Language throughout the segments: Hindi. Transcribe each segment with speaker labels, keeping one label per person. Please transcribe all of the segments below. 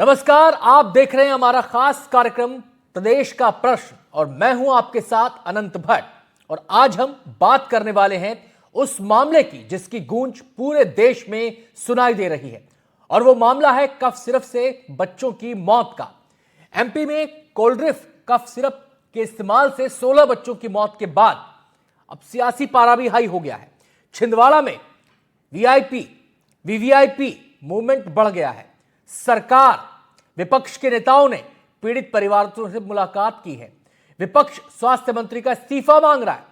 Speaker 1: नमस्कार, आप देख रहे हैं हमारा खास कार्यक्रम प्रदेश का प्रश्न और मैं हूं आपके साथ अनंत भट्ट। और आज हम बात करने वाले हैं उस मामले की जिसकी गूंज पूरे देश में सुनाई दे रही है और वो मामला है कफ सिरप से बच्चों की मौत का। एमपी में कोल्ड्रिफ्ट कफ सिरप के इस्तेमाल से 16 बच्चों की मौत के बाद अब सियासी पारा भी हाई हो गया है। छिंदवाड़ा में वीवीआईपी मूवमेंट बढ़ गया है। सरकार, विपक्ष के नेताओं ने पीड़ित परिवारों से मुलाकात की है। विपक्ष स्वास्थ्य मंत्री का इस्तीफा मांग रहा है।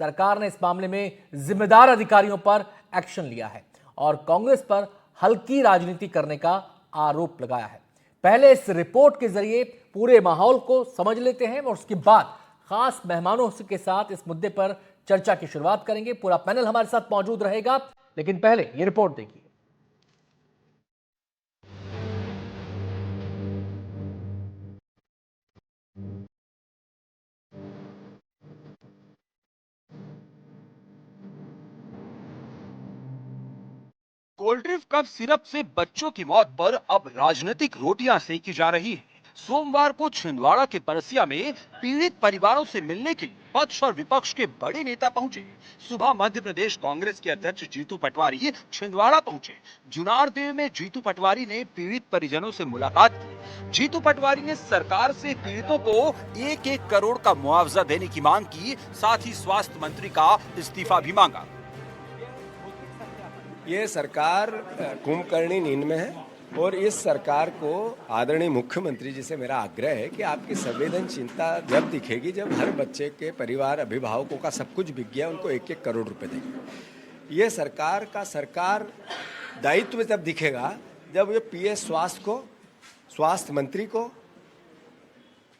Speaker 1: सरकार ने इस मामले में जिम्मेदार अधिकारियों पर एक्शन लिया है और कांग्रेस पर हल्की राजनीति करने का आरोप लगाया है। पहले इस रिपोर्ट के जरिए पूरे माहौल को समझ लेते हैं और उसके बाद खास मेहमानों के साथ इस मुद्दे पर चर्चा की शुरुआत करेंगे। पूरा पैनल हमारे साथ मौजूद रहेगा, लेकिन पहले ये रिपोर्ट देखिए।
Speaker 2: कोल्ड्रिफ्ट कफ सिरप से बच्चों की मौत पर अब राजनीतिक रोटियां सेकी जा रही है। सोमवार को छिंदवाड़ा के परसिया में पीड़ित परिवारों से मिलने के लिए पक्ष और विपक्ष के बड़े नेता पहुंचे। सुबह मध्य प्रदेश कांग्रेस के अध्यक्ष जीतू पटवारी छिंदवाड़ा पहुंचे। जुनारदेव में जीतू पटवारी ने पीड़ित परिजनों से मुलाकात की। जीतू पटवारी ने सरकार से पीड़ितों को 1-1 करोड़ का मुआवजा देने की मांग की, साथ ही स्वास्थ्य मंत्री का इस्तीफा भी मांगा।
Speaker 3: ये सरकार कुंभकर्णी नींद में है और इस सरकार को आदरणीय मुख्यमंत्री जी से मेरा आग्रह है कि आपकी संवेदनशीलता जब दिखेगी जब हर बच्चे के परिवार अभिभावकों का सब कुछ बिक गया, उनको 1-1 करोड़ रुपए देंगे। ये सरकार का दायित्व जब दिखेगा जब ये पीएस स्वास्थ्य मंत्री को,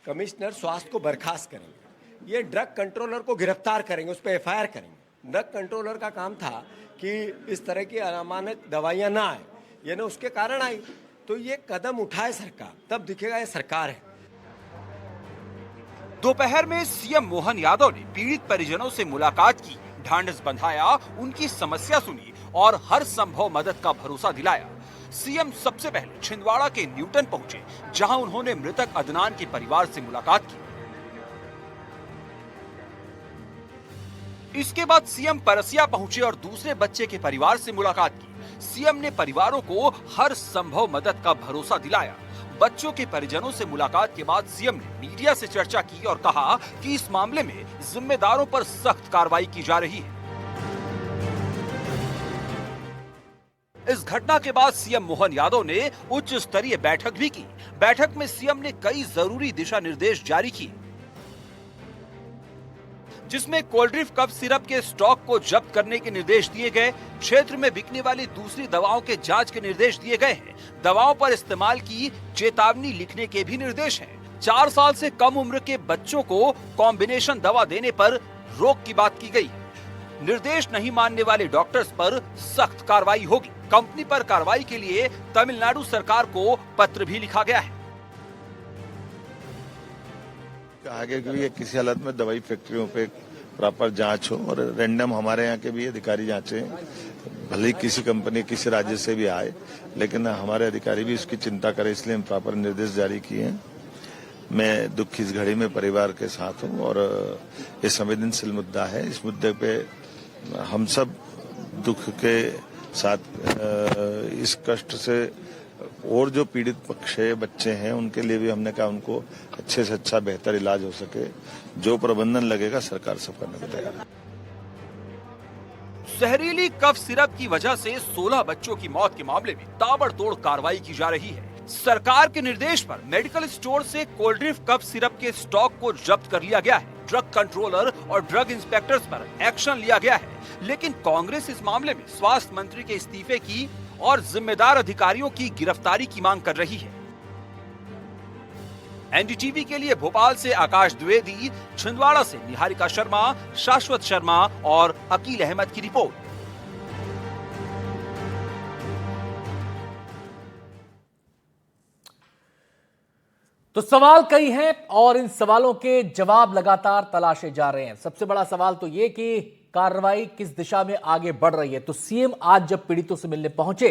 Speaker 3: कमिश्नर स्वास्थ्य को बर्खास्त करेंगे, ये ड्रग कंट्रोलर को गिरफ्तार करेंगे, उस पर एफआईआर करेंगे। ड्रग कंट्रोलर का काम था कि इस तरह की अनामानक दवाइयां ना आए, ये ना उसके कारण आई, तो ये कदम उठाए सरकार, तब दिखेगा ये सरकार है।
Speaker 2: दोपहर में सीएम मोहन यादव ने पीड़ित परिजनों से मुलाकात की, ढांढस बंधाया, उनकी समस्या सुनी और हर संभव मदद का भरोसा दिलाया। सीएम सबसे पहले छिंदवाड़ा के न्यूटन पहुंचे, जहां उन्होंने मृतक अदनान के परिवार से मुलाकात की। इसके बाद सीएम परसिया पहुंचे और दूसरे बच्चे के परिवार से मुलाकात की। सीएम ने परिवारों को हर संभव मदद का भरोसा दिलाया। बच्चों के परिजनों से मुलाकात के बाद सीएम ने मीडिया से चर्चा की और कहा कि इस मामले में जिम्मेदारों पर सख्त कार्रवाई की जा रही है। इस घटना के बाद सीएम मोहन यादव ने उच्च स्तरीय बैठक भी की। बैठक में सीएम ने कई जरूरी दिशा निर्देश जारी किए, जिसमें कोल्ड्रिफ्ट कफ सिरप के स्टॉक को जब्त करने के निर्देश दिए गए। क्षेत्र में बिकने वाली दूसरी दवाओं के जांच के निर्देश दिए गए हैं। दवाओं पर इस्तेमाल की चेतावनी लिखने के भी निर्देश हैं। 4 साल से कम उम्र के बच्चों को कॉम्बिनेशन दवा देने पर रोक की बात की गई। निर्देश नहीं मानने वाले डॉक्टर्स पर सख्त कार्रवाई होगी। कंपनी पर कार्रवाई के लिए तमिलनाडु सरकार को पत्र भी लिखा गया है।
Speaker 4: आगे की भी किसी हालत में दवाई फैक्ट्रियों पे प्रॉपर जांच हो और रैंडम हमारे यहाँ के भी अधिकारी जांचें, भले ही किसी कंपनी किसी राज्य से भी आए, लेकिन हमारे अधिकारी भी इसकी चिंता करें, इसलिए हम प्रॉपर निर्देश जारी किए हैं। मैं दुख की इस घड़ी में परिवार के साथ हूँ और ये संवेदनशील मुद्दा है। इस मुद्दे पे हम सब दुख के साथ इस कष्ट से और जो पीड़ित पक्ष है, बच्चे हैं, उनके लिए भी हमने कहा उनको अच्छे से अच्छा बेहतर इलाज हो सके, जो प्रबंधन लगेगा सरकार सब करने को तैयार है।
Speaker 2: जहरीली कफ सिरप की वजह से 16 बच्चों की मौत के मामले में ताबड़तोड़ कार्रवाई की जा रही है। सरकार के निर्देश पर मेडिकल स्टोर से कोल्ड्रिफ्ट कफ सिरप के स्टॉक को जब्त कर लिया गया है। ड्रग कंट्रोलर और ड्रग इंस्पेक्टर्स पर एक्शन लिया गया है, लेकिन कांग्रेस इस मामले में स्वास्थ्य मंत्री के इस्तीफे की और जिम्मेदार अधिकारियों की गिरफ्तारी की मांग कर रही है। एनडीटीवी के लिए भोपाल से आकाश द्विवेदी, छिंदवाड़ा से निहारिका शर्मा, शाश्वत शर्मा और अकील अहमद की रिपोर्ट।
Speaker 1: तो सवाल कई हैं और इन सवालों के जवाब लगातार तलाशे जा रहे हैं। सबसे बड़ा सवाल तो ये कि कार्रवाई किस दिशा में आगे बढ़ रही है। तो सीएम आज जब पीड़ितों से मिलने पहुंचे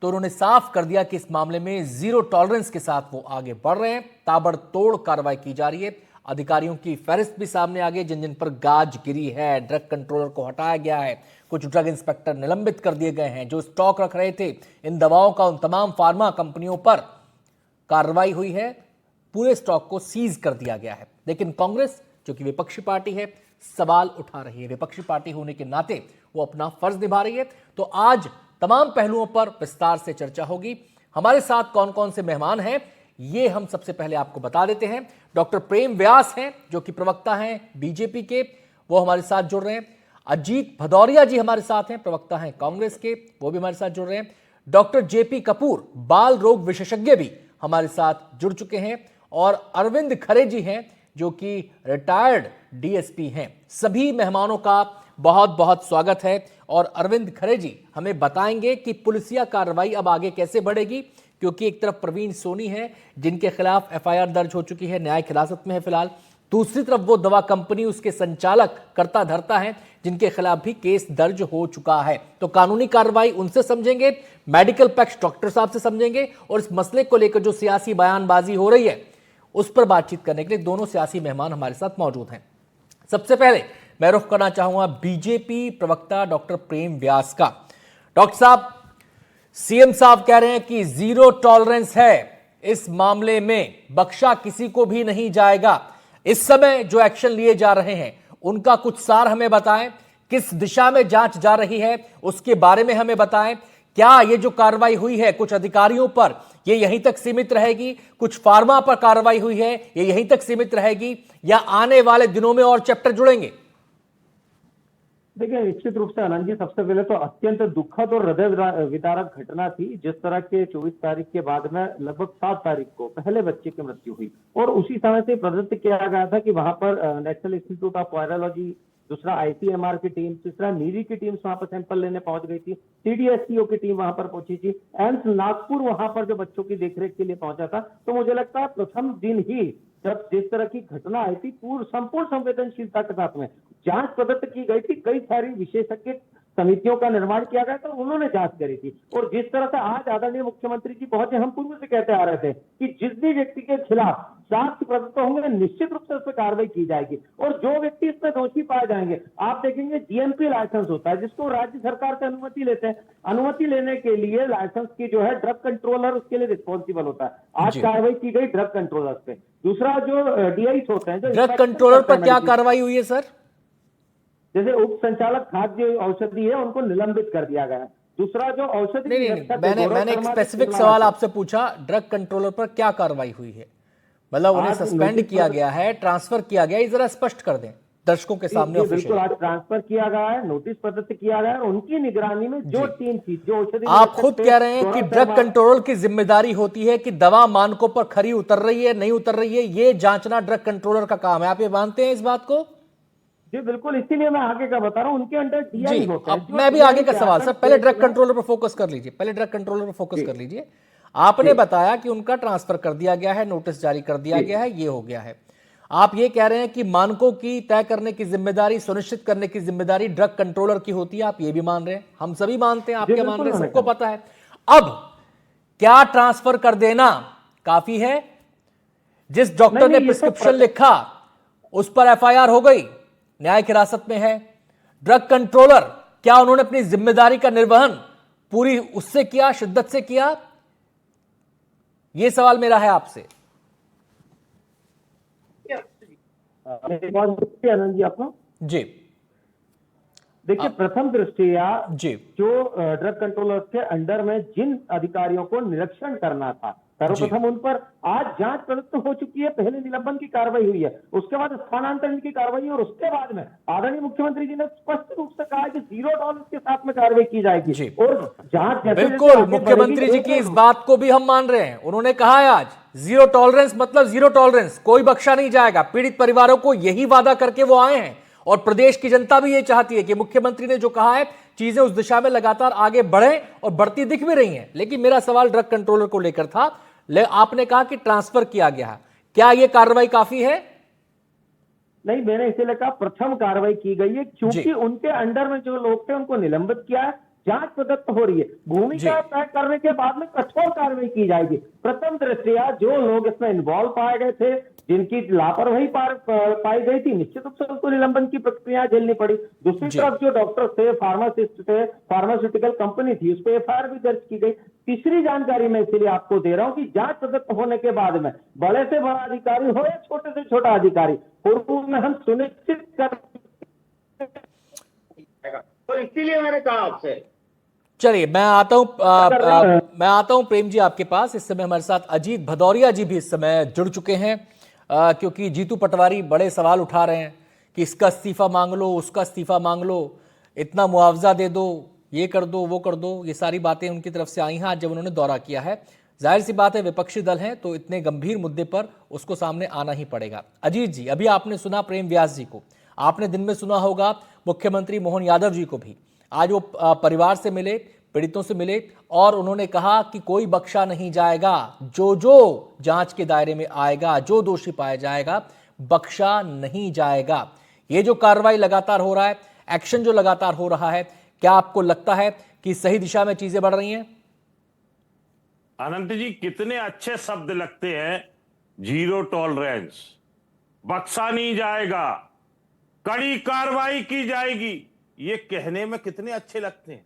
Speaker 1: तो उन्होंने साफ कर दिया कि इस मामले में जीरो टॉलरेंस के साथ वो आगे बढ़ रहे हैं। ताबड़तोड़ कार्रवाई की जा रही है। अधिकारियों की फहरिस्त भी सामने आ गई जिन जिन पर गाज गिरी है। ड्रग कंट्रोलर को हटाया गया है, कुछ ड्रग इंस्पेक्टर निलंबित कर दिए गए हैं। जो स्टॉक रख रहे थे इन दवाओं का, उन तमाम फार्मा कंपनियों पर कार्रवाई हुई है, पूरे स्टॉक को सीज कर दिया गया है। लेकिन कांग्रेस जो कि विपक्षी पार्टी है, सवाल उठा रही है। विपक्षी पार्टी होने के नाते वो अपना फर्ज निभा रही है। तो आज तमाम पहलुओं पर विस्तार से चर्चा होगी। हमारे साथ कौन कौन से मेहमान हैं ये हम सबसे पहले आपको बता देते हैं। डॉक्टर प्रेम व्यास हैं जो कि प्रवक्ता हैं बीजेपी के, वो हमारे साथ जुड़ रहे हैं। अजीत भदौरिया जी हमारे साथ हैं, प्रवक्ता हैं कांग्रेस के, वो भी हमारे साथ जुड़ रहे हैं। डॉक्टर जेपी कपूर बाल रोग विशेषज्ञ भी हमारे साथ जुड़ चुके हैं। और अरविंद खरे जी हैं जो कि रिटायर्ड डीएसपी हैं। सभी मेहमानों का बहुत बहुत स्वागत है। और अरविंद खरे जी हमें बताएंगे कि पुलिसिया कार्रवाई अब आगे कैसे बढ़ेगी, क्योंकि एक तरफ प्रवीण सोनी है जिनके खिलाफ एफआईआर दर्ज हो चुकी है, न्यायिक हिरासत में है फिलहाल। दूसरी तरफ वो दवा कंपनी, उसके संचालक कर्ता धर्ता हैं जिनके खिलाफ भी केस दर्ज हो चुका है। तो कानूनी कार्रवाई उनसे समझेंगे, मेडिकल पक्ष डॉक्टर साहब से समझेंगे, और इस मसले को लेकर जो सियासी बयानबाजी हो रही है उस पर बातचीत करने के लिए दोनों सियासी मेहमान हमारे साथ मौजूद हैं। सबसे पहले मैं रुख करना चाहूंगा बीजेपी प्रवक्ता डॉक्टर प्रेम व्यास का। डॉक्टर साहब, सीएम साहब कह रहे हैं कि जीरो टॉलरेंस है, इस मामले में बख्शा किसी को भी नहीं जाएगा। इस समय जो एक्शन लिए जा रहे हैं उनका कुछ सार हमें बताएं, किस दिशा में जांच जा रही है उसके बारे में हमें बताएं। क्या ये जो कार्रवाई हुई है कुछ अधिकारियों पर, ये यहीं तक सीमित रहेगी? कुछ फार्मा पर कार्रवाई हुई है, ये यहीं तक सीमित रहेगी या आने वाले दिनों में और चैप्टर जुड़ेंगे?
Speaker 5: देखिए, निश्चित रूप से आनंद जी, सबसे पहले तो अत्यंत दुखद और हृदय विदारक घटना थी जिस तरह के 24 तारीख के बाद में लगभग 7 तारीख को पहले बच्चे की मृत्यु हुई। और उसी समय से प्रदत्त किया गया था कि वहां पर नेशनल इंस्टीट्यूट ऑफ वायरोलॉजी, दूसरा आईसीएमआर की टीम, तीसरा नीरी की टीम वहां पर सैंपल लेने पहुंच गई थी, सीडीएससीओ की टीम वहां पर पहुंची थी, एम्स नागपुर वहां पर जो बच्चों की देखरेख के लिए पहुंचा था। तो मुझे लगता है प्रथम दिन ही जब जिस तरह की घटना आई थी, संपूर्ण संवेदनशीलता के साथ में जांच प्रदत्त की गई थी। कई सारी विशेषज्ञ समितियों का निर्माण किया गया था, उन्होंने जांच करी थी। और जिस तरह से आज आदरणीय मुख्यमंत्री जी पहुंचे, हम पूर्व से कहते आ रहे थे कि जिस भी व्यक्ति के खिलाफ साक्ष्य प्रदत्त होंगे निश्चित रूप से उस पर कार्रवाई की जाएगी। और जो व्यक्ति इसमें दोषी पाए जाएंगे, आप देखेंगे जीएमपी लाइसेंस होता है जिसको राज्य सरकार से अनुमति लेते हैं। अनुमति लेने के लिए लाइसेंस की जो है ड्रग कंट्रोलर उसके लिए रिस्पॉन्सिबल होता है। आज कार्रवाई की गई ड्रग कंट्रोलर पे। दूसरा जो डीआईस होते हैं,
Speaker 1: ड्रग कंट्रोलर पर क्या कार्रवाई हुई है सर?
Speaker 5: जैसे उप संचालक खाद्य औषधि है उनको निलंबित कर दिया गया है। दूसरा जो औषधि
Speaker 1: मैंने एक स्पेसिफिक सवाल आपसे पूछा, ड्रग कंट्रोलर पर क्या कार्रवाई हुई है? मतलब उन्हें सस्पेंड किया गया है, ट्रांसफर किया गया, ये जरा स्पष्ट कर दें दर्शकों के सामने।
Speaker 5: बिल्कुल, आज ट्रांसफर किया गया है, नोटिस प्रदत्त किया गया है। उनकी निगरानी में जो टीम थी, जो औषधि,
Speaker 1: आप खुद कह रहे हैं कि ड्रग कंट्रोलर की जिम्मेदारी होती है कि दवा मानकों पर खरी उतर रही है नहीं उतर रही है, ये जांचना ड्रग कंट्रोलर का काम है। आप ये मानते हैं इस बात को?
Speaker 5: जी बिल्कुल, इसीलिए मैं आगे का बता रहा हूं, उनके अंडर डीआई होता है।
Speaker 1: मैं भी आगे का सवाल सर, पहले ड्रग कंट्रोलर पर फोकस कर लीजिए, पहले ड्रग कंट्रोलर पर फोकस कर लीजिए। आपने बताया कि उनका ट्रांसफर कर दिया गया है, नोटिस जारी कर दिया गया है, ये हो गया है। आप ये कह रहे हैं कि मानकों की तय करने की जिम्मेदारी, सुनिश्चित करने की जिम्मेदारी ड्रग कंट्रोलर की होती है, आप ये भी मान रहे हैं, हम सभी मानते हैं, आप क्या मान रहे हैं, सबको पता है। अब क्या ट्रांसफर कर देना काफी है? जिस डॉक्टर ने प्रिस्क्रिप्शन लिखा उस पर एफआईआर हो गई, न्यायिक हिरासत में है। ड्रग कंट्रोलर, क्या उन्होंने अपनी जिम्मेदारी का निर्वहन पूरी उससे किया, शिद्दत से किया? यह सवाल मेरा है आपसे।
Speaker 5: आनंद जी, आपको
Speaker 1: जी
Speaker 5: देखिए, प्रथम दृष्टया
Speaker 1: जी
Speaker 5: जो ड्रग कंट्रोलर के अंडर में जिन अधिकारियों को निरीक्षण करना था, सर्वप्रथम उन पर आज जांच प्रदत्त हो चुकी है, पहले निलंबन की कार्रवाई हुई है, उसके बाद स्थानांतरण की कार्रवाई, और उसके बाद में आदरणीय मुख्यमंत्री जी ने स्पष्ट रूप से कहा कि जीरो टॉलरेंस के साथ में कार्रवाई की जाएगी। और जांच
Speaker 1: बिल्कुल, मुख्यमंत्री जी की इस बात को भी हम मान रहे हैं। उन्होंने कहा है आज जीरो टॉलरेंस मतलब जीरो टॉलरेंस, कोई बख्शा नहीं जाएगा। पीड़ित परिवारों को यही वादा करके वो आए हैं और प्रदेश की जनता भी ये चाहती है कि मुख्यमंत्री ने जो कहा है चीजें उस दिशा में लगातार आगे बढ़े, और बढ़ती दिख भी रही हैं। लेकिन मेरा सवाल ड्रग कंट्रोलर को लेकर था। आपने कहा कि ट्रांसफर किया गया है, क्या यह कार्रवाई काफी है?
Speaker 5: नहीं, मैंने इसीलिए कहा प्रथम कार्रवाई की गई है क्योंकि उनके अंडर में जो लोग थे उनको निलंबित किया है। जांच प्रदत्त हो रही है, भूमिका तय करने के बाद में कठोर कार्रवाई की जाएगी। प्रथम दृष्टया जो लोग इसमें इन्वॉल्व पाए गए थे, जिनकी लापरवाही पाई गई थी, निश्चित रूप से उनको निलंबन की प्रक्रिया झेलनी पड़ी। दूसरी तरफ जो डॉक्टर थे, फार्मासिस्ट थे, फार्मास्यूटिकल कंपनी थी, उस पर एफआईआर भी दर्ज की गई। तीसरी जानकारी मैं इसीलिए आपको दे रहा हूं कि जांच प्रदत्त होने के बाद में बड़े से बड़ा अधिकारी हो या छोटे से छोटा अधिकारी, पूर्व में हम सुनिश्चित कर, तो इसीलिए मैंने कहा आपसे।
Speaker 1: चलिए मैं आता हूं प्रेम जी आपके पास। इस समय हमारे साथ अजीत भदौरिया जी भी इस समय जुड़ चुके हैं, क्योंकि जीतू पटवारी बड़े सवाल उठा रहे हैं कि इसका इस्तीफा मांग लो, उसका इस्तीफा मांग लो, इतना मुआवजा दे दो, ये कर दो, वो कर दो। ये सारी बातें उनकी तरफ से आई हैं आज जब उन्होंने दौरा किया है। जाहिर सी बात है, विपक्षी दल है तो इतने गंभीर मुद्दे पर उसको सामने आना ही पड़ेगा। अजीत जी, अभी आपने सुना प्रेम व्यास जी को, आपने दिन में सुना होगा मुख्यमंत्री मोहन यादव जी को भी। आज वो परिवार से मिले, पीड़ितों से मिले और उन्होंने कहा कि कोई बख्शा नहीं जाएगा, जो जो जांच के दायरे में आएगा, जो दोषी पाया जाएगा, बख्शा नहीं जाएगा। ये जो कार्रवाई लगातार हो रहा है, एक्शन जो लगातार हो रहा है, क्या आपको लगता है कि सही दिशा में चीजें बढ़ रही हैं?
Speaker 6: अनंत जी, कितने अच्छे शब्द लगते हैं, जीरो टॉलरेंस, बख्शा नहीं जाएगा, कड़ी कार्रवाई की जाएगी। ये कहने में कितने अच्छे लगते हैं।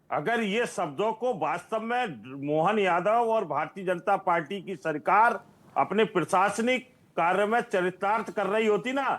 Speaker 6: अगर ये शब्दों को वास्तव में मोहन यादव और भारतीय जनता पार्टी की सरकार अपने प्रशासनिक कार्य में चरितार्थ कर रही होती ना,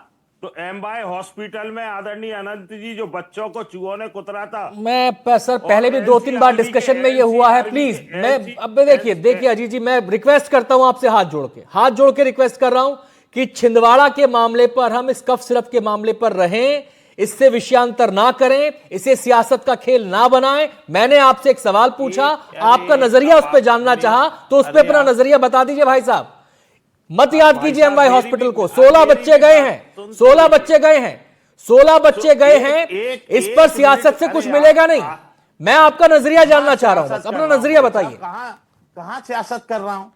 Speaker 6: तो एमवाय हॉस्पिटल में आदरणीय अनंत जी जो बच्चों को चूहों ने कुतरा था,
Speaker 1: मैं सर पहले भी 2-3 बार डिस्कशन में ये हुआ है। प्लीज मैं अब देखिए अजीत जी, मैं रिक्वेस्ट करता हूं आपसे, हाथ जोड़ के रिक्वेस्ट कर रहा हूं कि छिंदवाड़ा के मामले पर हम इस कफ सिरप के मामले पर रहें, इससे विषयांतर ना करें, इसे सियासत का खेल ना बनाएं। मैंने आपसे एक सवाल पूछा, आपका नजरिया उस पर जानना चाहा, तो उस पर अपना नजरिया बता दीजिए भाई साहब। मत याद कीजिए एमवाय हॉस्पिटल को, 16 बच्चे गए हैं, 16 बच्चे गए हैं, 16 बच्चे गए हैं, इस पर सियासत से कुछ मिलेगा नहीं। मैं आपका नजरिया जानना चाह रहा हूं, बस अपना नजरिया बताइए।
Speaker 6: कहां सियासत कर रहा हूं?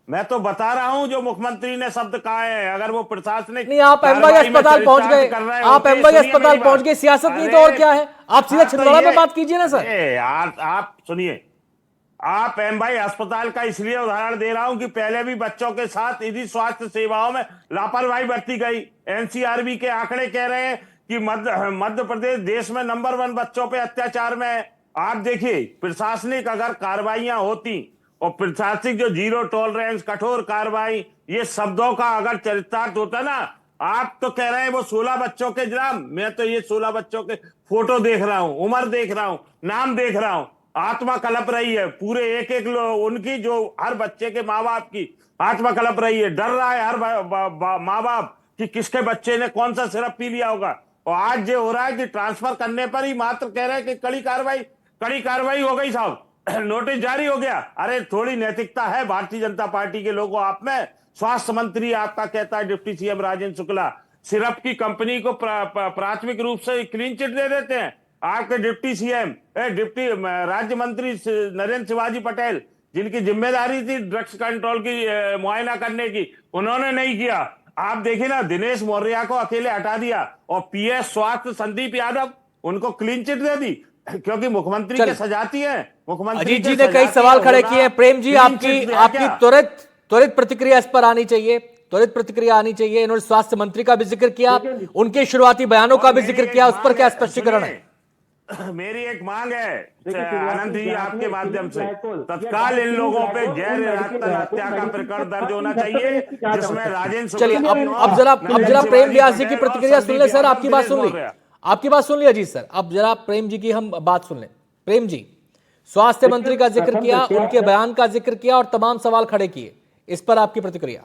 Speaker 6: मैं तो बता रहा हूं जो मुख्यमंत्री ने शब्द कहा है। अगर वो प्रशासनिक
Speaker 1: नहीं, आप एमवाय अस्पताल पहुंच गए, आप एमवाय अस्पताल पहुंच गए, सियासत नहीं तो और क्या है? आप सीधा छिंदवाड़ा पे बात कीजिए ना सर।
Speaker 6: यार आप सुनिए, आप एमवाय अस्पताल का इसलिए उदाहरण दे रहा हूं कि पहले भी बच्चों के साथ इसी स्वास्थ्य सेवाओं में लापरवाही बरती गई। एनसीआरबी के आंकड़े कह रहे हैं कि मध्य प्रदेश देश में नंबर 1 बच्चों पे अत्याचार में है। आप देखिए, प्रशासनिक अगर कार्रवाइयां होती और प्रशासनिक जो जीरो टॉलरेंस, कठोर कार्रवाई, ये शब्दों का अगर चरितार्थ होता ना, आप तो कह रहे हैं वो 16 बच्चों के जनाब, मैं तो ये 16 बच्चों के फोटो देख रहा हूं, उम्र देख रहा हूं, नाम देख रहा हूं, आत्मा कलप रही है। पूरे एक उनकी जो हर बच्चे के माँ बाप की आत्मा कलप रही है। डर रहा है हर माँ बाप कि किसके बच्चे ने कौन सा सिरप पी लिया होगा। और आज ये हो रहा है कि ट्रांसफर करने पर ही मात्र कह रहे हैं कि कड़ी कार्रवाई हो गई साहब, नोटिस जारी हो गया। अरे थोड़ी नैतिकता है भारतीय जनता पार्टी के लोगों आप में। स्वास्थ्य मंत्री आपका कहता है, deputy CM Rajendra Shukla syrup की कंपनी को प्राथमिक रूप से क्लीन चिट दे देते हैं। आपके डिप्टी सीएम, डिप्टी राज्य मंत्री नरेंद्र शिवाजी पटेल, जिनकी जिम्मेदारी थी ड्रग्स कंट्रोल की मुआयना करने की, उन्होंने नहीं किया। आप देखिए ना, दिनेश मौर्य को अकेले हटा दिया और पीएस स्वास्थ्य संदीप यादव, उनको क्लीन चिट दे दी क्योंकि मुख्यमंत्री के सजाती है। मुख्यमंत्री
Speaker 1: अजीत जी ने कई सवाल खड़े किए हैं। प्रेम जी, आपकी त्वरित प्रतिक्रिया इस पर आनी चाहिए, त्वरित प्रतिक्रिया आनी चाहिए। इन्होंने स्वास्थ्य मंत्री का भी जिक्र किया, उनके शुरुआती बयानों का भी जिक्र किया, उस पर क्या स्पष्टीकरण है?
Speaker 6: मेरी एक मांग है आनंद जी आपके माध्यम से, तत्काल इन लोगों पे गैर हत्या का प्रकरण दर्ज होना चाहिए, जिसमें राजेंद्र।
Speaker 1: चलिए अब जरा प्रेम व्यास जी की प्रतिक्रिया सुन ले सर। आपकी बात सुन ली अजीत सर। अब जरा प्रेम जी की हम बात सुन लें। प्रेम जी, स्वास्थ्य मंत्री का जिक्र किया, उनके बयान का जिक्र किया और तमाम सवाल खड़े किए, इस पर आपकी प्रतिक्रिया?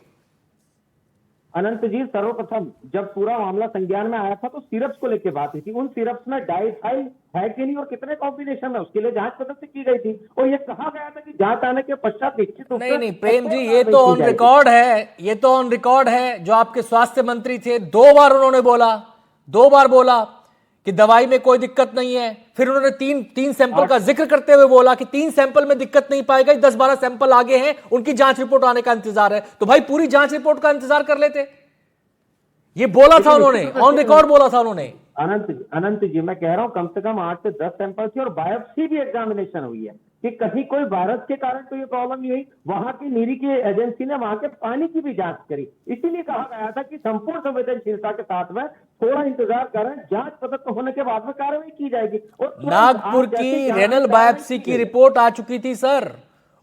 Speaker 5: अनंत जी, सर्वप्रथम जब पूरा मामला संज्ञान में आया था तो सिरप्स को लेकर बात हुई थी। उन सिरप्स में डाइथाइल है कि नहीं और कितने कॉम्बिनेशन में, उसके लिए जांच प्रदत्त की गई थी और ये कहा गया था कि जांच आने के पश्चात निश्चित रूप से।
Speaker 1: नहीं प्रेम जी, ये तो ऑन रिकॉर्ड है, ये तो ऑन रिकॉर्ड है। जो आपके स्वास्थ्य मंत्री थे, 2 बार उन्होंने बोला कि दवाई में कोई दिक्कत नहीं है। फिर उन्होंने तीन सैंपल का जिक्र करते हुए बोला कि 3 सैंपल में दिक्कत नहीं पाई गई, 10-12 सैंपल आगे हैं, उनकी जांच रिपोर्ट आने का इंतजार है। तो भाई पूरी जांच रिपोर्ट का इंतजार कर लेते। ये बोला था उन्होंने, ऑन रिकॉर्ड बोला था उन्होंने।
Speaker 5: अनंत जी, मैं कह रहा हूँ कम से कम 8 से 10 सैंपल थी और बायोप्सी भी एग्जामिनेशन हुई है कि कहीं कोई वायरस के कारण तो ये प्रॉब्लम नहीं हुई। वहां की निरीक्षण एजेंसी ने वहां के पानी की भी जांच करी। इसीलिए कहा गया था कि संपूर्ण संवेदनशीलता के साथ में थोड़ा इंतजार करें, जांच पता होने के बाद में कार्रवाई की जाएगी। और तुरंत
Speaker 1: नागपुर
Speaker 5: आज जैसे
Speaker 1: की
Speaker 5: यहाँ
Speaker 1: रेनल
Speaker 5: कार्रवाई
Speaker 1: बायोप्सी की
Speaker 5: गई।
Speaker 1: रिपोर्ट आ चुकी थी सर,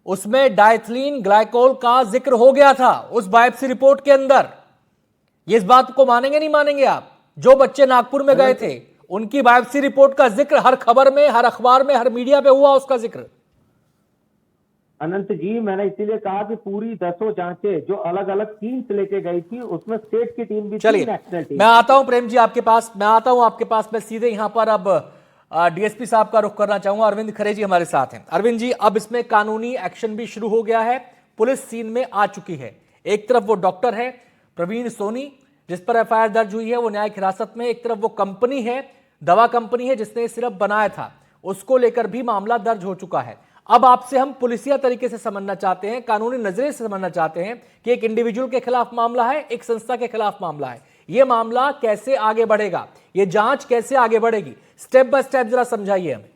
Speaker 1: उसमें डाइथिलीन ग्लाइकोल का जिक्र हो गया था उस बायोप्सी रिपोर्ट के अंदर। ये इस बात को मानेंगे नहीं मानेंगे आप? जो बच्चे नागपुर में गए थे उनकी बायोप्सी रिपोर्ट का जिक्र हर खबर में, हर अखबार में, हर मीडिया पे हुआ उसका जिक्र।
Speaker 5: अनंत जी, मैंने इसीलिए कहा कि पूरी 10 जांचें जो अलग अलग टीम से लेके गई थी उसमें स्टेट की टीम भी थी,
Speaker 1: चलिए
Speaker 5: नेशनल टीम।
Speaker 1: मैं आता हूं प्रेम जी आपके पास, मैं आता हूं आपके पास। मैं सीधे यहां पर अब डीएसपी साहब का रुख करना चाहूंगा। अरविंद खरे जी हमारे साथ हैं। अरविंद जी, अब इसमें कानूनी एक्शन भी शुरू हो गया है, पुलिस सीन में आ चुकी है। एक तरफ वो डॉक्टर है प्रवीण सोनी जिस पर एफआईआर दर्ज हुई है, वो न्यायिक हिरासत में। एक तरफ वो कंपनी है, दवा कंपनी है जिसने सिरप बनाया था, उसको लेकर भी मामला दर्ज हो चुका है। अब आपसे हम पुलिसिया तरीके से समझना चाहते हैं, कानूनी नजरिए से समझना चाहते हैं कि एक इंडिविजुअल के खिलाफ मामला है, एक संस्था के खिलाफ मामला है, यह मामला कैसे आगे बढ़ेगा, यह जांच कैसे आगे बढ़ेगी, स्टेप बाय स्टेप जरा समझाइए हमें।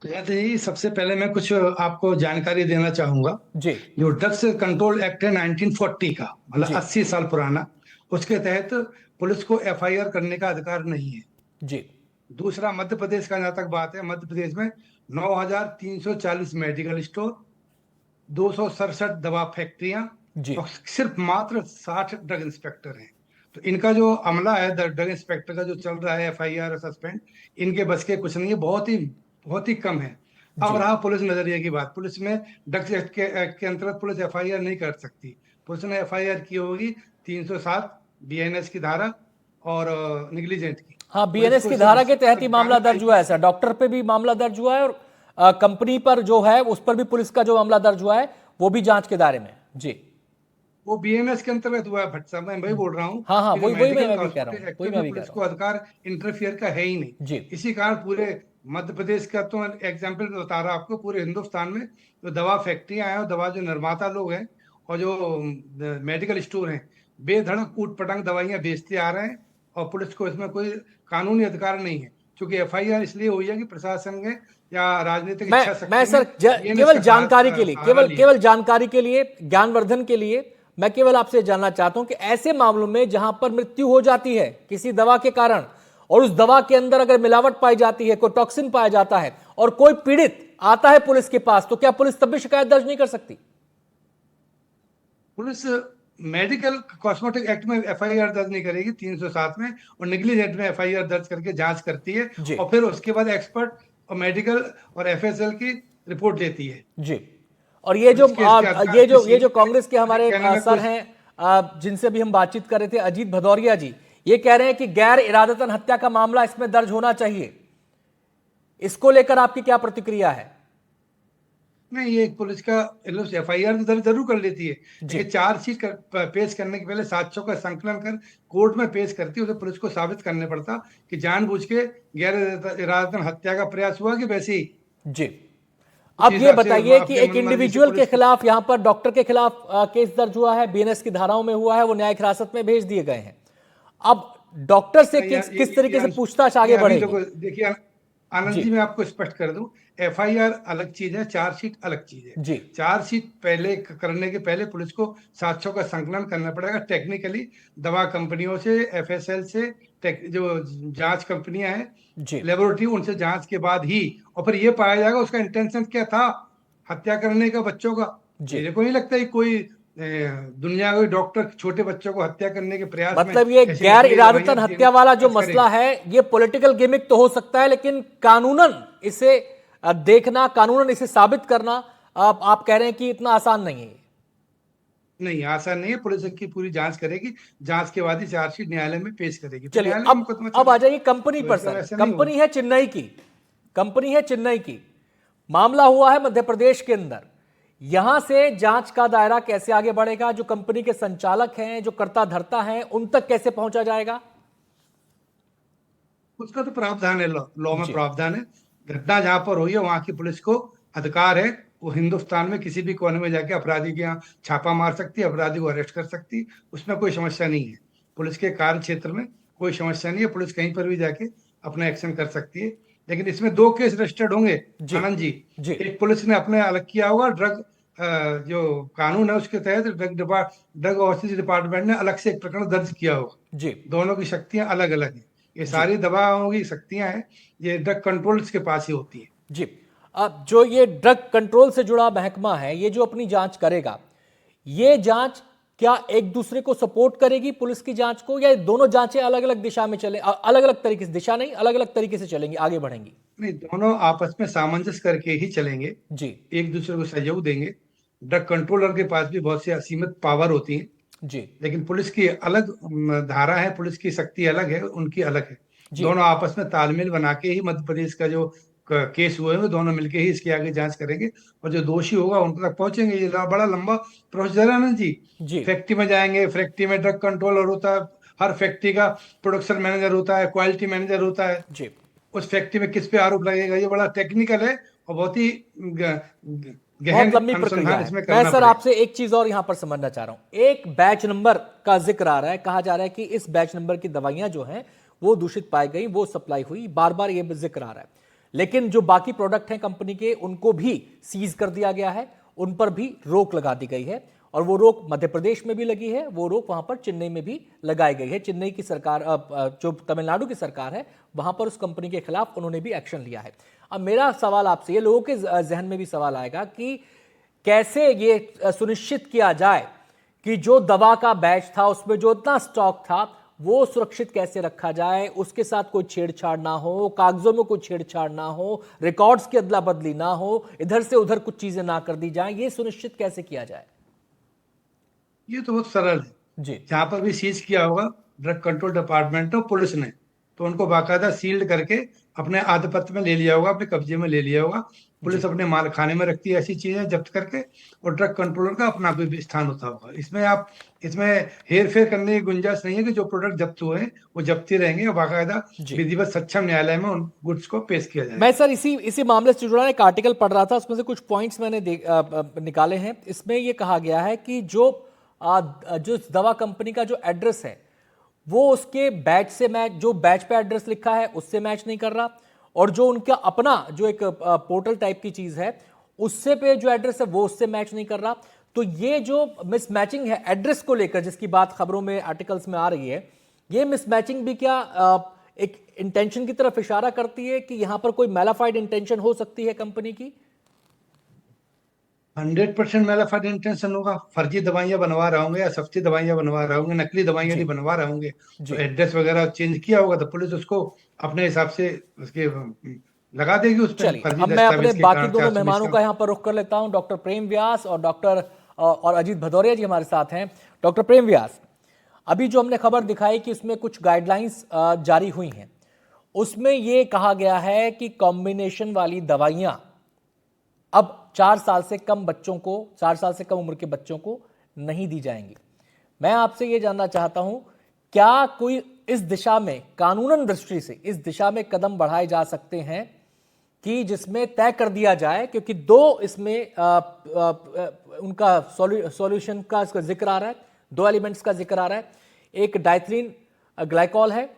Speaker 7: जी, सबसे पहले मैं कुछ आपको जानकारी देना चाहूंगा।
Speaker 1: जी
Speaker 7: जो ड्रग्स कंट्रोल एक्ट है 1940 का,
Speaker 1: जी।
Speaker 7: मतलब 80 साल पुराना, उसके तहत पुलिस को एफआईआर करने का अधिकार नहीं है।
Speaker 1: जी
Speaker 7: दूसरा, मध्य प्रदेश का जहां तक बात है, मध्य प्रदेश में 9,340 मेडिकल स्टोर, 267 दवा फैक्ट्रियां
Speaker 1: जी
Speaker 7: और सिर्फ मात्र 60 ड्रग इंस्पेक्टर हैं। तो इनका जो अमला है, ड्रग इंस्पेक्टर का जो चल रहा है एफआईआर सस्पेंड, इनके बस के कुछ नहीं है, बहुत ही कम है। अब रहा पुलिस नजरिए की बात। पुलिस में ड्रग्स एक्ट के अंतर्गत पुलिस एफआईआर नहीं कर सकती। पुलिस ने एफआईआर की होगी 307 बीएनएस की धारा और निग्लिजेंट की।
Speaker 1: हाँ, बीएनएस की धारा के तहत ही मामला दर्ज हुआ है सर। डॉक्टर पे भी मामला दर्ज हुआ है और कंपनी पर जो है उस पर भी पुलिस का जो मामला दर्ज हुआ है वो भी जांच के दायरे में है। जी
Speaker 7: वो बीएनएस के अंतर्गत हुआ है भट्ट साहब, मैं वही बोल रहा हूँ।
Speaker 1: हाँ हाँ,
Speaker 7: कि
Speaker 1: वही
Speaker 7: मेडिकल
Speaker 1: मैं भी कह रहा हूँ,
Speaker 7: एक्ट
Speaker 1: वही
Speaker 7: में
Speaker 1: मैं भी कह
Speaker 7: पुलिस
Speaker 1: रहा
Speaker 7: को अधिकार इंटरफियर का है ही नहीं।
Speaker 1: जी।
Speaker 7: इसी कारण पूरे मध्य प्रदेश का तो एग्जाम्पल बता रहा आपको, पूरे हिंदुस्तान में जो दवा फैक्ट्रियां हैं और दवा जो निर्माता लोग हैं और जो मेडिकल स्टोर हैं, बेधड़क ऊट पटांग दवाइयां बेचते आ रहे हैं और पुलिस को इसमें कोई कानूनी अधिकार नहीं है। क्योंकि एफआईआर इसलिए हुई है कि प्रशासन के या राजनीतिक इच्छा शक्ति
Speaker 1: मैं सर
Speaker 7: ने
Speaker 1: केवल जानकारी के लिए,
Speaker 7: सहारा लिया।
Speaker 1: केवल जानकारी के लिए, ज्ञानवर्धन के लिए मैं केवल आपसे जानना चाहता हूं कि ऐसे मामलों में जहां पर मृत्यु हो जाती है किसी दवा के कारण और उस दवा के अंदर अगर मिलावट पाई जाती है, कोई टॉक्सिन पाया जाता है और कोई पीड़ित आता है पुलिस के पास, तो क्या पुलिस तब भी शिकायत दर्ज नहीं कर सकती?
Speaker 7: पुलिस मेडिकल कॉस्मेटिक एक्ट में एफआईआर दर्ज नहीं करेगी 307 में, और निग्लिजेंट में एफआईआर दर्ज करके जांच करती है
Speaker 1: जी।
Speaker 7: और फिर उसके बाद एक्सपर्ट और मेडिकल और एफएसएल की रिपोर्ट लेती है।
Speaker 1: जी। और ये जो कांग्रेस के हमारे सर हैं जिनसे भी हम बातचीत कर रहे थे, अजीत भदौरिया जी, ये कह रहे हैं कि गैर इरादतन हत्या का मामला इसमें दर्ज होना चाहिए। इसको लेकर आपकी क्या प्रतिक्रिया है?
Speaker 7: नहीं, ये पुलिस का एफआईआर तो दर्ज जरूर कर लेती है, लेकिन चार्जशीट पेश करने के पहले साक्ष्यों का संकलन कर कोर्ट में पेश करती है। उसे पुलिस को साबित करने पड़ता कि जानबूझ के गैर इरादतन हत्या का प्रयास हुआ कि वैसे ही।
Speaker 1: जी। अब ये बताइए कि एक इंडिविजुअल के खिलाफ, यहां पर डॉक्टर के खिलाफ केस दर्ज हुआ है, बीएनएस की धाराओं में हुआ है, वो न्यायिक हिरासत में भेज दिए गए हैं। अब डॉक्टर से किस तरीके से पूछताछ आगे बढ़ेगी?
Speaker 7: देखिए आनंद जी, मैं आपको स्पष्ट कर दूं, एफआईआर अलग चीज है, चार्जशीट अलग चीज है।
Speaker 1: जी।
Speaker 7: चार्जशीट पहले करने के पहले पुलिस को साक्ष्यों का संकलन करना पड़ेगा टेक्निकली, दवा कंपनियों से, एफएसएल से, जो जांच कंपनियां हैं, लेबोरेटरी, उनसे जांच के बाद ही, और फिर ये पाया जाएगा उसका इंटेंशन क्या था हत्या करने का बच्चों का। मेरे को नहीं लगता कि कोई दुनिया कोई डॉक्टर छोटे बच्चों को हत्या करने के प्रयास
Speaker 1: मतलब ये गैर इरादतन हत्या वाला जो मसला है, ये पॉलिटिकल गिमिक तो हो सकता है, लेकिन कानूनन इसे देखना, कानूनन इसे साबित करना, आप कह रहे हैं कि इतना आसान नहीं है।
Speaker 7: नहीं, आसान नहीं है। पुलिस की पूरी जांच करेगी, जांच के बाद ही चार्जशीट न्यायालय में पेश करेगी।
Speaker 1: चलिए अब आ जाइए कंपनी पर सर। कंपनी है चेन्नई की, कंपनी है चेन्नई की, मामला हुआ है मध्य प्रदेश के अंदर। यहां से जांच का दायरा कैसे आगे बढ़ेगा? जो कंपनी के संचालक हैं, जो कर्ता धर्ता हैं, उन तक कैसे पहुंचा जाएगा?
Speaker 7: उसका तो प्रावधान है, लॉ में प्रावधान है। घटना जहां पर हुई है वहां की पुलिस को अधिकार है, वो हिंदुस्तान में किसी भी कोने में जाके अपराधी के यहाँ छापा मार सकती है, अपराधी को अरेस्ट कर सकती है, उसमें कोई समस्या नहीं है। पुलिस के कार्य क्षेत्र में कोई समस्या नहीं है, पुलिस कहीं पर भी जाके अपना एक्शन कर सकती है। लेकिन इसमें 2 केस रजिस्टर्ड होंगे आनंद जी। एक पुलिस ने अपने अलग किया होगा, ड्रग जो कानून है उसके तहत ड्रग ऑफिस डिपार्टमेंट ने अलग से एक प्रकरण दर्ज किया होगा। दोनों की शक्तियां अलग अलग हैं। ये सारी दवाओं की शक्तियां हैं, ये ड्रग कंट्रोल के पास ही होती है।
Speaker 1: जी, अब जो ये ड्रग कंट्रोल से जुड़ा महकमा है, ये जो अपनी जांच करेगा, ये जांच क्या एक दूसरे को सपोर्ट करेगी पुलिस की जांच को, या दोनों जांचें अलग अलग दिशा में चले, अलग अलग तरीके से, दिशा नहीं, अलग अलग तरीके से चलेंगी, आगे बढ़ेंगी?
Speaker 7: नहीं, दोनों आपस में सामंजस्य करके ही चलेंगे
Speaker 1: जी,
Speaker 7: एक दूसरे को सहयोग देंगे। ड्रग कंट्रोलर के पास भी बहुत सी असीमित पावर होती है
Speaker 1: जी,
Speaker 7: लेकिन पुलिस की अलग धारा है, पुलिस की शक्ति अलग है, उनकी अलग है। दोनों आपस में तालमेल बना के ही मध्य प्रदेश का जो केस हुए हैं दोनों मिलके ही इसकी आगे जांच करेंगे और जो दोषी होगा उन तक पहुंचेंगे। ये बड़ा लंबा प्रोसीजर है ना जी। फैक्ट्री में जाएंगे, फैक्ट्री में ड्रग कंट्रोलर होता है, हर फैक्ट्री का प्रोडक्शन मैनेजर होता है, क्वालिटी मैनेजर होता है
Speaker 1: जी।
Speaker 7: उस फैक्ट्री में किस पे आरोप लगेगा, ये बड़ा टेक्निकल है और बहुत ही
Speaker 1: बहुत लंबी प्रक्रिया है। मैं सर आपसे एक चीज और यहां पर समझना चाह रहा हूं। एक बैच नंबर का जिक्र आ रहा है, कहा जा रहा है कि इस बैच नंबर की दवाइयां जो हैं वो दूषित पाई गई, वो सप्लाई हुई, बार बार ये जिक्र आ रहा है। लेकिन जो बाकी प्रोडक्ट हैं कंपनी के, उनको भी सीज कर दिया गया है, उन पर भी रोक लगा दी गई है, और वो रोक मध्य प्रदेश में भी लगी है, वो रोक वहां पर चेन्नई में भी लगाई गई है। चेन्नई की सरकार, जो तमिलनाडु की सरकार है, वहां पर उस कंपनी के खिलाफ उन्होंने भी एक्शन लिया है। अब मेरा सवाल आपसे, ये लोगों के जहन में भी सवाल आएगा कि कैसे ये सुनिश्चित किया जाए कि जो दवा का बैच था उसमें जो इतना स्टॉक था वो सुरक्षित कैसे रखा जाए, उसके साथ कोई छेड़छाड़ ना हो, कागजों में कोई छेड़छाड़ ना हो, रिकॉर्ड्स की अदला बदली ना हो, इधर से उधर कुछ चीजें ना कर दी जाएं, ये सुनिश्चित कैसे किया जाए?
Speaker 7: ये तो बहुत सरल है जी। जहां पर भी सीज किया होगा ड्रग कंट्रोल डिपार्टमेंट और पुलिस ने, तो उनको बाकायदा सील्ड करके अपने आधिपत्य में ले लिया होगा, अपने कब्जे में ले लिया होगा। पुलिस अपने माल खाने में रखती है ऐसी चीजें जब्त करके, और ड्रग कंट्रोलर का अपना भी स्थान होता होगा। इसमें हेर फेर करने की गुंजाइश नहीं है कि जो प्रोडक्ट जब्त हुए हैं वो जब्त ही रहेंगे और बाकायदा विधिवत सक्षम न्यायालय में उन गुड्स को पेश किया जाएगा।
Speaker 1: मैं सर इसी मामले से जुड़ा एक आर्टिकल पढ़ रहा था, उसमें से कुछ पॉइंट्स मैंने निकाले हैं। इसमें यह कहा गया है कि जो दवा कंपनी का जो एड्रेस है वो उसके बैच से मैच, जो बैच पे एड्रेस लिखा है उससे मैच नहीं कर रहा, और जो उनका अपना जो एक पोर्टल टाइप की चीज है उससे पे जो एड्रेस है वो उससे मैच नहीं कर रहा। तो ये जो मिसमैचिंग है एड्रेस को लेकर, जिसकी बात खबरों में, आर्टिकल्स में आ रही है, ये मिसमैचिंग भी क्या एक इंटेंशन की तरफ इशारा करती है कि यहां पर कोई मैलाफाइड इंटेंशन हो सकती है कंपनी की?
Speaker 7: 100% मैलाफाइड इंटेंशन होगा। फर्जी दवाइयां बनवा रहा होंगे या सस्ती दवाइयां बनवा रहा होंगे, नकली दवाइयां नहीं बनवा रहा होंगे, तो एड्रेस वगैरह चेंज किया होगा तो पुलिस उसको अपने हिसाब से उसके लगा देगी उस पर।
Speaker 1: अब मैं अपने बाकी दोनों मेहमानों का यहाँ पर रुख कर लेता हूं। डॉक्टर प्रेम व्यास और अजीत भदौरिया जी हमारे साथ हैं। डॉक्टर प्रेम व्यास, अभी जो हमने खबर दिखाई कि उसमें कुछ गाइडलाइंस जारी हुई हैं, उसमें यह कहा गया है कि कॉम्बिनेशन वाली दवाइयां अब 4 साल से कम बच्चों को, 4 साल से कम उम्र के बच्चों को नहीं दी जाएंगी। मैं आपसे यह जानना चाहता हूं, क्या कोई इस दिशा में, कानूनन दृष्टि से इस दिशा में कदम बढ़ाए जा सकते हैं कि जिसमें तय कर दिया जाए, क्योंकि 2 इसमें उनका सॉल्यूशन का जिक्र आ रहा है, 2 एलिमेंट्स का जिक्र आ रहा है, एक डाइथिलीन ग्लाइकॉल है,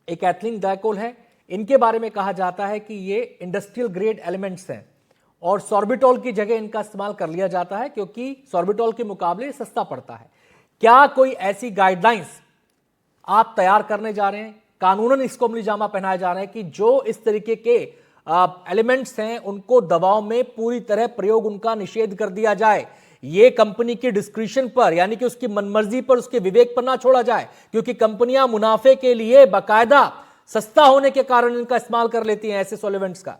Speaker 1: एक एथिलीन ग्लाइकोल है। इनके बारे में कहा जाता है कि ये इंडस्ट्रियल ग्रेड एलिमेंट्स हैं और सॉर्बिटॉल की जगह इनका इस्तेमाल कर लिया जाता है क्योंकि सॉर्बिटॉल के मुकाबले सस्ता पड़ता है। क्या कोई ऐसी गाइडलाइंस आप तैयार करने जा रहे हैं, कानूनन इसको अमली जामा पहनाए जा रहे हैं कि जो इस तरीके के एलिमेंट्स हैं उनको दवाओं में पूरी तरह प्रयोग, उनका निषेध कर दिया जाए, ये कंपनी की डिस्क्रिशन पर, यानी कि उसकी मनमर्जी पर, उसके विवेक पर ना छोड़ा जाए, क्योंकि कंपनियां मुनाफे के लिए बाकायदा सस्ता होने के कारण इनका इस्तेमाल कर लेती हैं ऐसे सॉल्वेंट्स का?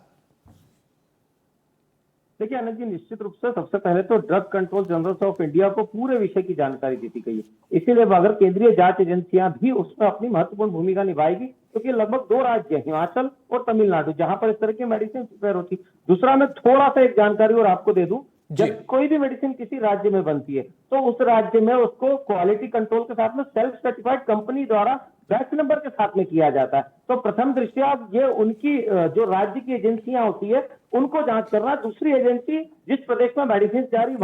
Speaker 5: देखिए आनंद जी, निश्चित रूप से सबसे पहले तो drug control generals of India को पूरे विषय की जानकारी दी गई है, इसीलिए अगर केंद्रीय जांच एजेंसियां भी उसमें अपनी महत्वपूर्ण भूमिका निभाएगी, क्योंकि लगभग 2 राज्य, हिमाचल और तमिलनाडु, जहां पर इस तरह की मेडिसिन प्रिपेयर होती। दूसरा, मैं थोड़ा सा एक जानकारी और आपको दे दूं, जब कोई भी मेडिसिन किसी राज्य में बनती है तो उस राज्य में उसको क्वालिटी कंट्रोल के साथ में सेल्फ सर्टिफाइड कंपनी द्वारा बैच नंबर के साथ में किया जाता है। तो प्रथम दृष्टया ये उनकी जो राज्य की एजेंसियां होती है उनको जांच करना, दूसरी एजेंसी जिस प्रदेश में मेडिसिन जारी,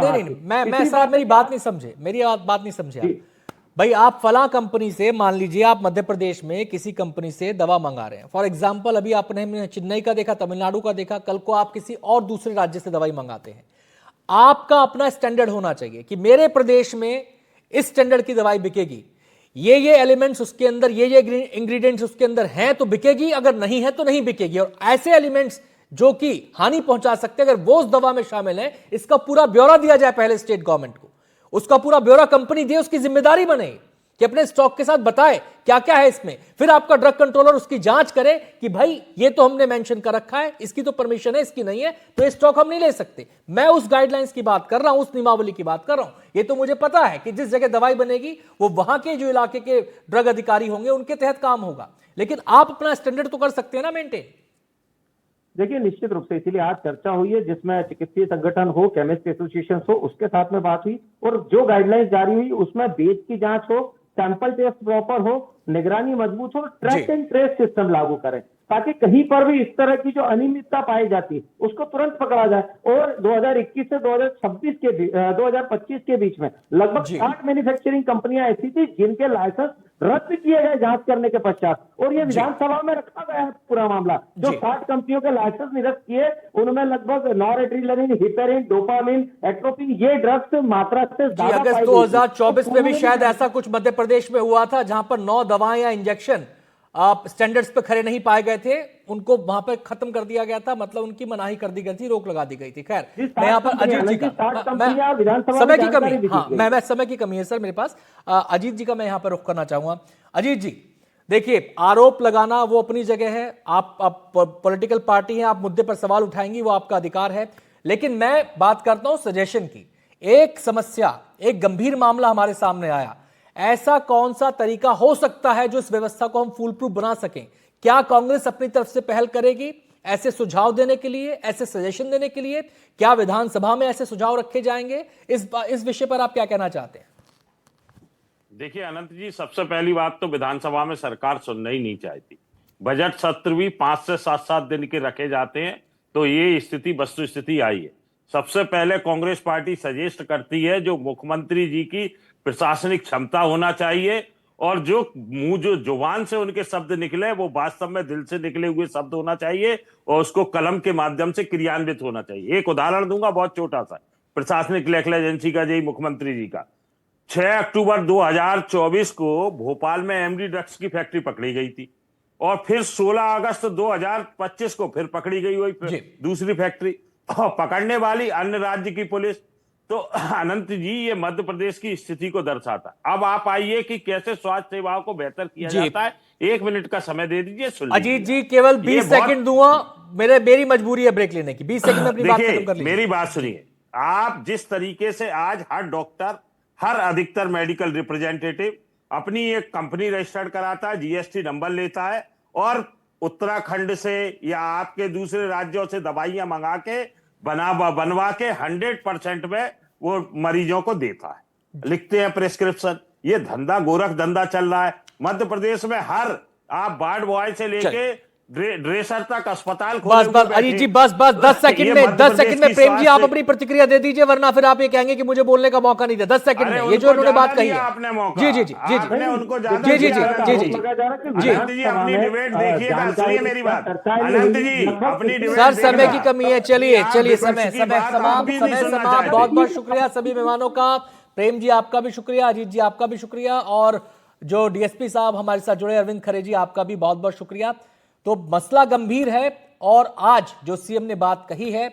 Speaker 1: मैं साहब मेरी बात नहीं समझे, मेरी बात नहीं समझे। भाई आप फला कंपनी से, मान लीजिए आप मध्य प्रदेश में किसी कंपनी से दवा मंगा रहे हैं, फॉर एग्जांपल अभी आपने चेन्नई का देखा, तमिलनाडु का देखा, कल को आप किसी और दूसरे राज्य से दवाई मंगाते हैं। आपका अपना स्टैंडर्ड होना चाहिए कि मेरे प्रदेश में इस स्टैंडर्ड की दवाई बिकेगी, ये एलिमेंट्स उसके अंदर, ये इंग्रेडिएंट्स उसके अंदर हैं तो बिकेगी, अगर नहीं है तो नहीं बिकेगी। और ऐसे एलिमेंट्स जो कि हानि पहुंचा सकते हैं, अगर वो उस दवा में शामिल है, इसका पूरा ब्यौरा दिया जाए पहले स्टेट गवर्नमेंट को, उसका पूरा ब्यौरा कंपनी दे, उसकी जिम्मेदारी बने कि अपने स्टॉक के साथ बताए क्या क्या है इसमें। फिर आपका ड्रग कंट्रोलर उसकी जांच करे कि भाई ये तो हमने मेंशन कर रखा है, इसकी तो परमिशन है, इसकी नहीं है, तो ये स्टॉक हम नहीं ले सकते। मैं उस गाइडलाइंस की बात कर रहा हूं, उस नियमावली की बात कर रहा हूं। ये तो मुझे पता है कि जिस जगह दवाई बनेगी वो वहां के जो इलाके के ड्रग अधिकारी होंगे उनके तहत काम होगा, लेकिन आप अपना स्टैंडर्ड तो कर सकते हैं ना मेंटेन।
Speaker 5: देखिए, निश्चित रूप से इसीलिए आज चर्चा हुई है, जिसमें चिकित्सीय संगठन हो, केमिस्ट एसोसिएशन हो, उसके साथ में बात हुई और जो गाइडलाइंस जारी हुई उसमें बेच की जांच हो, सैंपल टेस्ट प्रॉपर हो, निगरानी मजबूत हो, ट्रैक एंड ट्रेस सिस्टम लागू करें ताकि कहीं पर भी इस तरह की जो अनियमितता पाई जाती है उसको तुरंत पकड़ा जाए। और 2021 से 2025 के बीच में लगभग 60 मैन्युफैक्चरिंग कंपनियां ऐसी थी जिनके लाइसेंस रद्द किए गए जांच करने के पश्चात, और ये विधानसभा में रखा गया है पूरा मामला। जो 60 कंपनियों के लाइसेंस निरस्त किए उनमें लगभग नॉरएड्रेनालिन, हिपेरिन, डोपामिन, एट्रोपिन, ये ड्रग्स मात्रा से ज्यादा।
Speaker 1: अगस्त 2024 में भी शायद ऐसा कुछ मध्य प्रदेश में हुआ था जहां पर 9 दवाएं या इंजेक्शन स्टैंडर्ड्स पे खड़े नहीं पाए गए थे, उनको वहां पे खत्म कर दिया गया था, मतलब उनकी मनाही कर दी गई थी, रोक लगा दी गई थी। खैर, मैं यहाँ पर अजीत जी का, समय की कमी, हाँ मैं समय की कमी है सर मेरे पास, अजीत जी का मैं यहाँ पर रुख करना चाहूंगा। अजीत जी देखिए, आरोप लगाना वो अपनी जगह है, आप पॉलिटिकल पार्टी हैं, आप मुद्दे पर सवाल उठाएंगी, वो आपका अधिकार है, लेकिन मैं बात करता हूं सजेशन की। एक समस्या, एक गंभीर मामला हमारे सामने आया, ऐसा कौन सा तरीका हो सकता है जो इस व्यवस्था को हम फूल प्रूफ बना सकें? क्या कांग्रेस अपनी तरफ से पहल करेगी ऐसे सुझाव देने के लिए, ऐसे सजेशन देने के लिए? क्या विधानसभा में ऐसे सुझाव रखे जाएंगे? इस विषय पर आप क्या कहना चाहते हैं?
Speaker 6: देखिए अनंत जी, सबसे पहली बात तो विधानसभा में सरकार सुनना ही नहीं चाहती। बजट सत्र भी 5 से 7 दिन के रखे जाते हैं, तो ये स्थिति, वस्तु स्थिति आई है। सबसे पहले कांग्रेस पार्टी सजेस्ट करती है जो मुख्यमंत्री जी की प्रशासनिक क्षमता होना चाहिए, और जो मुंह, जो जुबान से उनके शब्द निकले वो वास्तव में दिल से निकले हुए शब्द होना चाहिए, और उसको कलम के माध्यम से क्रियान्वित होना चाहिए। एक उदाहरण दूंगा बहुत छोटा सा, प्रशासनिक लेखा एजेंसी का, यही मुख्यमंत्री जी का 6 अक्टूबर 2024 को भोपाल में एमडी ड्रग्स की फैक्ट्री पकड़ी गई थी, और फिर 16 अगस्त 2025 को फिर पकड़ी गई हुई दूसरी फैक्ट्री, और पकड़ने वाली अन्य राज्य की पुलिस। तो अनंत जी, ये मध्य प्रदेश की स्थिति को दर्शाता। अब आप आइए कि कैसे स्वास्थ्य सेवाओं को बेहतर किया जाता है। 1 मिनट का समय दे दीजिए, सुन लीजिए।
Speaker 1: अजीत जी, केवल 20 सेकंड दूंगा, मेरी मजबूरी है ब्रेक लेने की। 20 सेकंड में अपनी बात खत्म कर लीजिए।
Speaker 6: मेरी बात सुनिए, आप जिस तरीके से आज हर डॉक्टर, हर अधिकतर मेडिकल रिप्रेजेंटेटिव अपनी एक कंपनी रजिस्टर्ड कराता है, जीएसटी नंबर लेता है, और उत्तराखंड से या आपके दूसरे राज्यों से दवाइयां मंगा के बनवा के 100% में वो मरीजों को देता है, लिखते हैं प्रिस्क्रिप्शन। ये धंधा, गोरख धंधा चल रहा है मध्य प्रदेश में। हर आप वार्ड बॉय से लेके ड्रेसर तक अस्पताल
Speaker 1: बस अजीत जी, बस 10 सेकंड में प्रेम जी आप अपनी प्रतिक्रिया दे दीजिए, वरना फिर आप ये कहेंगे कि मुझे बोलने का मौका नहीं दिया। 10 सेकंड में ये जो उन्होंने बात कही है,
Speaker 6: आपने मौका,
Speaker 1: जी
Speaker 6: उनको अपनी डिबेट देखिए, सुनिए मेरी बात अनंत जी, अपनी डिबेट।
Speaker 1: सर समय की कमी है, चलिए समय समाप्त। बहुत बहुत शुक्रिया सभी मेहमानों का। प्रेम जी आपका भी शुक्रिया, अजीत जी आपका भी शुक्रिया, और जो डीएसपी साहब हमारे साथ जुड़े अरविंद खरे जी, आपका भी बहुत बहुत शुक्रिया। तो मसला गंभीर है, और आज जो सीएम ने बात कही है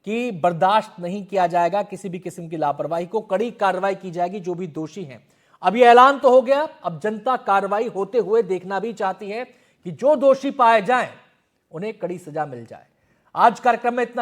Speaker 1: कि बर्दाश्त नहीं किया जाएगा किसी भी किस्म की लापरवाही को, कड़ी कार्रवाई की जाएगी जो भी दोषी हैं। अब ये ऐलान तो हो गया, अब जनता कार्रवाई होते हुए देखना भी चाहती है कि जो दोषी पाए जाएं उन्हें कड़ी सजा मिल जाए। आज कार्यक्रम में इतना ही।